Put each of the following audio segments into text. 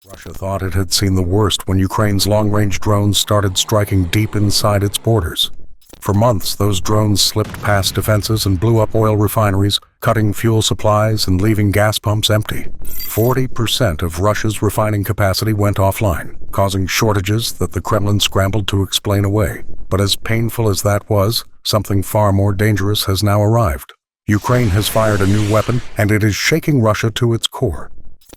Russia thought it had seen the worst when Ukraine's long-range drones started striking deep inside its borders. For months, those drones slipped past defenses and blew up oil refineries, cutting fuel supplies and leaving gas pumps empty. 40% of Russia's refining capacity went offline, causing shortages that the Kremlin scrambled to explain away. But as painful as that was, something far more dangerous has now arrived. Ukraine has fired a new weapon, and it is shaking Russia to its core.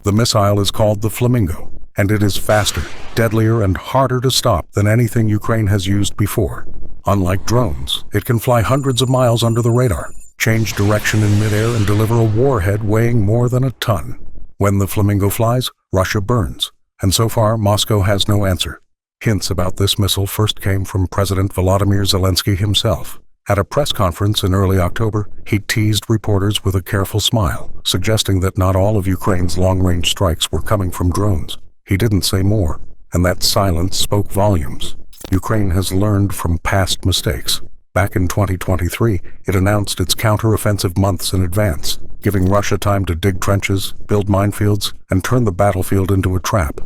The missile is called the Flamingo, and it is faster, deadlier, and harder to stop than anything Ukraine has used before. Unlike drones, it can fly hundreds of miles under the radar, change direction in midair, and deliver a warhead weighing more than a ton. When the Flamingo flies, Russia burns, and so far Moscow has no answer. Hints about this missile first came from President Volodymyr Zelensky himself. At a press conference in early October, he teased reporters with a careful smile, suggesting that not all of Ukraine's long-range strikes were coming from drones. He didn't say more, and that silence spoke volumes. Ukraine has learned from past mistakes. Back in 2023, it announced its counter-offensive months in advance, giving Russia time to dig trenches, build minefields, and turn the battlefield into a trap.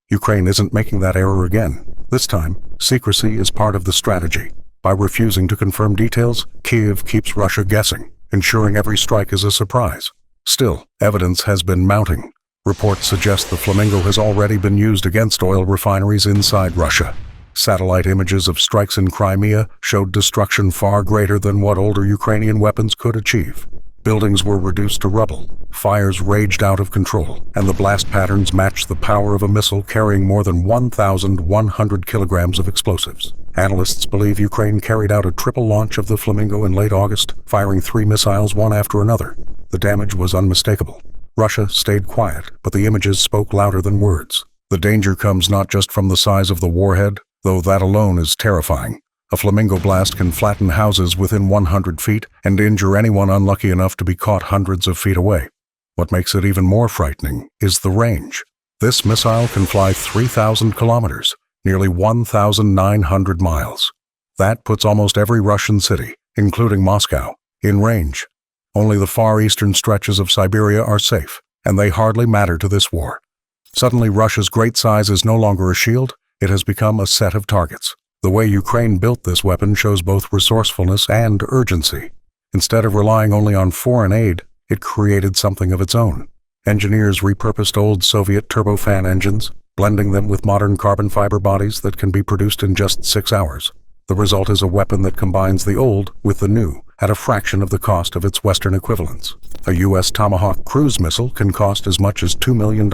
Ukraine isn't making that error again. This time, secrecy is part of the strategy. By refusing to confirm details, Kyiv keeps Russia guessing, ensuring every strike is a surprise. Still, evidence has been mounting. Reports suggest the Flamingo has already been used against oil refineries inside Russia. Satellite images of strikes in Crimea showed destruction far greater than what older Ukrainian weapons could achieve. Buildings were reduced to rubble, fires raged out of control, and the blast patterns matched the power of a missile carrying more than 1,100 kilograms of explosives. Analysts believe Ukraine carried out a triple launch of the Flamingo in late August, firing 3 missiles one after another. The damage was unmistakable. Russia stayed quiet, but the images spoke louder than words. The danger comes not just from the size of the warhead, though that alone is terrifying. A Flamingo blast can flatten houses within 100 feet and injure anyone unlucky enough to be caught hundreds of feet away. What makes it even more frightening is the range. This missile can fly 3,000 kilometers, nearly 1,900 miles. That puts almost every Russian city, including Moscow, in range. Only the far eastern stretches of Siberia are safe, and they hardly matter to this war. Suddenly, Russia's great size is no longer a shield, it has become a set of targets. The way Ukraine built this weapon shows both resourcefulness and urgency. Instead of relying only on foreign aid, it created something of its own. Engineers repurposed old Soviet turbofan engines, blending them with modern carbon fiber bodies that can be produced in just 6 hours. The result is a weapon that combines the old with the new at a fraction of the cost of its Western equivalents. A U.S. Tomahawk cruise missile can cost as much as $2 million.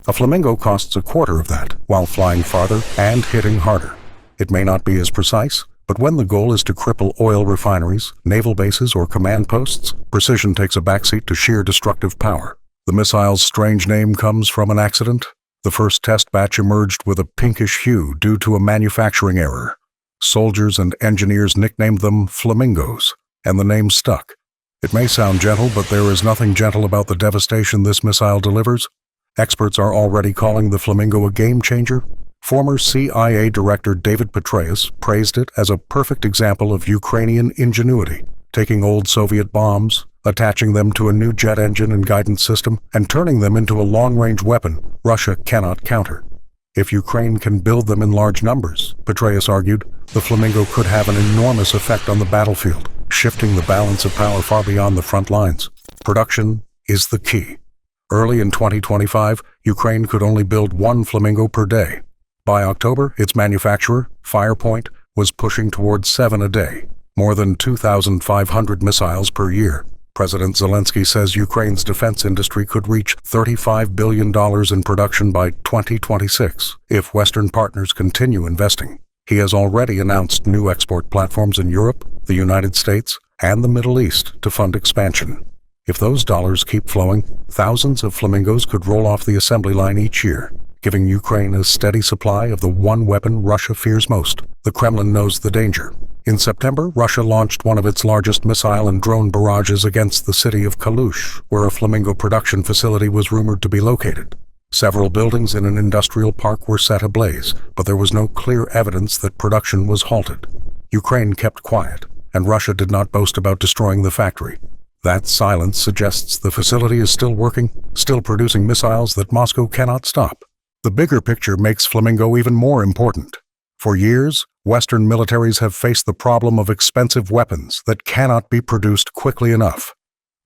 A Flamingo costs a quarter of that, while flying farther and hitting harder. It may not be as precise, but when the goal is to cripple oil refineries, naval bases, or command posts, precision takes a backseat to sheer destructive power. The missile's strange name comes from an accident. The first test batch emerged with a pinkish hue due to a manufacturing error. Soldiers and engineers nicknamed them Flamingos, and the name stuck. It may sound gentle, but there is nothing gentle about the devastation this missile delivers. Experts are already calling the Flamingo a game-changer. Former CIA Director David Petraeus praised it as a perfect example of Ukrainian ingenuity, taking old Soviet bombs, attaching them to a new jet engine and guidance system, and turning them into a long-range weapon Russia cannot counter. If Ukraine can build them in large numbers, Petraeus argued, the Flamingo could have an enormous effect on the battlefield, shifting the balance of power far beyond the front lines. Production is the key. Early in 2025, Ukraine could only build 1 Flamingo per day. By October, its manufacturer, Firepoint, was pushing towards 7 a day, more than 2,500 missiles per year. President Zelensky says Ukraine's defense industry could reach $35 billion in production by 2026 if Western partners continue investing. He has already announced new export platforms in Europe, the United States, and the Middle East to fund expansion. If those dollars keep flowing, thousands of Flamingos could roll off the assembly line each year, giving Ukraine a steady supply of the one weapon Russia fears most. The Kremlin knows the danger. In September, Russia launched one of its largest missile and drone barrages against the city of Kalush, where a Flamingo production facility was rumored to be located. Several buildings in an industrial park were set ablaze, but there was no clear evidence that production was halted. Ukraine kept quiet, and Russia did not boast about destroying the factory. That silence suggests the facility is still working, still producing missiles that Moscow cannot stop. The bigger picture makes Flamingo even more important. For years, Western militaries have faced the problem of expensive weapons that cannot be produced quickly enough.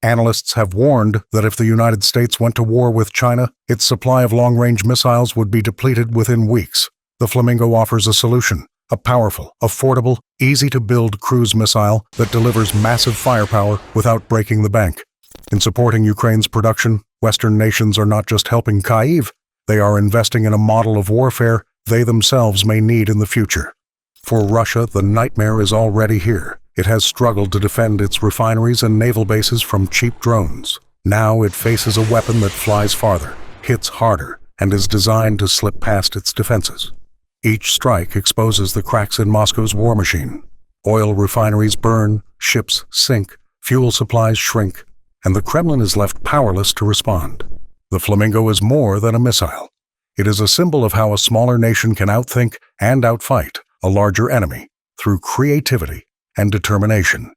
Analysts have warned that if the United States went to war with China, its supply of long-range missiles would be depleted within weeks. The Flamingo offers a solution, a powerful, affordable, easy-to-build cruise missile that delivers massive firepower without breaking the bank. In supporting Ukraine's production, Western nations are not just helping Kyiv, they are investing in a model of warfare they themselves may need in the future. For Russia, the nightmare is already here. It has struggled to defend its refineries and naval bases from cheap drones. Now it faces a weapon that flies farther, hits harder, and is designed to slip past its defenses. Each strike exposes the cracks in Moscow's war machine. Oil refineries burn, ships sink, fuel supplies shrink, and the Kremlin is left powerless to respond. The Flamingo is more than a missile. It is a symbol of how a smaller nation can outthink and outfight a larger enemy through creativity and determination.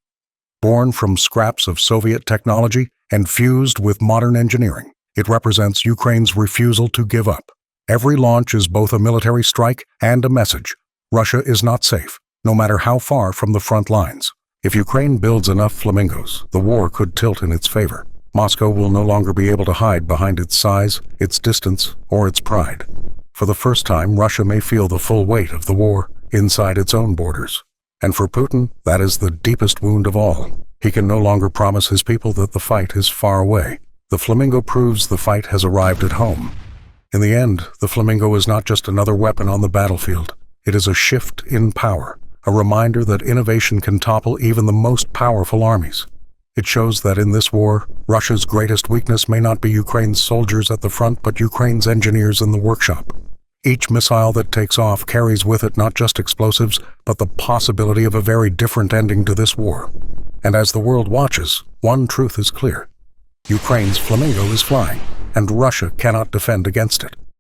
Born from scraps of Soviet technology and fused with modern engineering, it represents Ukraine's refusal to give up. Every launch is both a military strike and a message. Russia is not safe, no matter how far from the front lines. If Ukraine builds enough Flamingos, the war could tilt in its favor. Moscow will no longer be able to hide behind its size, its distance, or its pride. For the first time, Russia may feel the full weight of the war inside its own borders. And for Putin, that is the deepest wound of all. He can no longer promise his people that the fight is far away. The Flamingo proves the fight has arrived at home. In the end, the Flamingo is not just another weapon on the battlefield. It is a shift in power, a reminder that innovation can topple even the most powerful armies. It shows that in this war, Russia's greatest weakness may not be Ukraine's soldiers at the front, but Ukraine's engineers in the workshop. Each missile that takes off carries with it not just explosives, but the possibility of a very different ending to this war. And as the world watches, one truth is clear. Ukraine's Flamingo is flying, and Russia cannot defend against it.